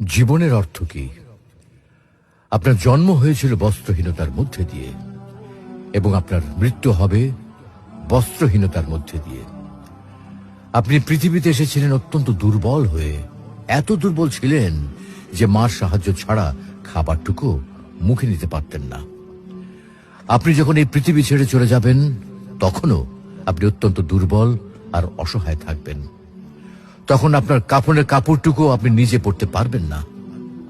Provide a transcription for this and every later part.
জীবনের অর্থ কি? আপনার জন্ম হয়েছিল বস্ত্রহীনতার মধ্যে দিয়ে এবং আপনার মৃত্যু হবে বস্ত্রহীনতার মধ্যে দিয়ে। আপনি পৃথিবীতে এসেছিলেন অত্যন্ত দুর্বল হয়ে, এত দুর্বল ছিলেন যে মার সাহায্য ছাড়া খাবারটুকু মুখে নিতে পারতেন না। আপনি যখন এই পৃথিবী ছেড়ে চলে যাবেন তখনও আপনি অত্যন্ত দুর্বল আর অসহায় থাকবেন। তখন আপনার কাফনের কাপড়টুকু আপনি নিজে পরতে পারবেন না,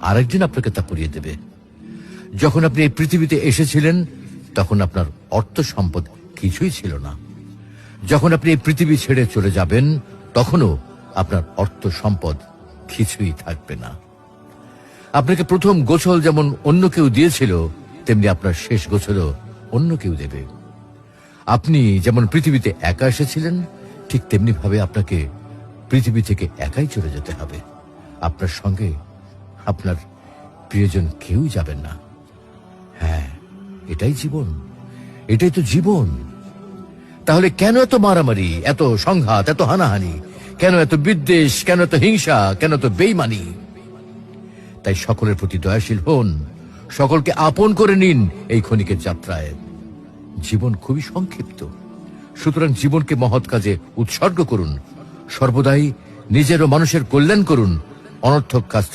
আরেকজন আপনাকে তা পরিয়ে দেবে। যখন আপনি এই পৃথিবীতে এসেছিলেন তখন আপনার অর্থ সম্পদ কিছুই ছিল না। যখন আপনি এই পৃথিবী ছেড়ে চলে যাবেন তখনও আপনার অর্থ সম্পদ কিছুই থাকবে না। আপনাকে প্রথম গোছল যেমন অন্য কেউ দিয়েছিল, তেমনি আপনার শেষ গোছলও অন্য কেউ দেবে। আপনি যেমন পৃথিবীতে একা এসেছিলেন, ঠিক তেমনি ভাবে আপনাকে পৃথিবী থেকে একাই চলে যেতে হবে। আপনার সঙ্গে আপনার প্রিয়জন কেউ যাবেন না। হ্যাঁ, এটাই জীবন, এটাই তো জীবন। তাহলে কেন এত মারামারি, এত সংঘাত, এত হানাহানি? কেন এত বিদ্বেষ? কেন এত হিংসা? কেন এত বেইমানি? তাই সকলের প্রতি দয়াশীল হন, সকলকে আপন করে নিন এই ক্ষণিকের যাত্রায়। জীবন খুবই সংক্ষিপ্ত, সুতরাং জীবনকে মহৎ কাজে উৎসর্গ করুন। সর্বদাই নিজের ও মানুষের কল্যাণ করুন, অনর্থক কাজ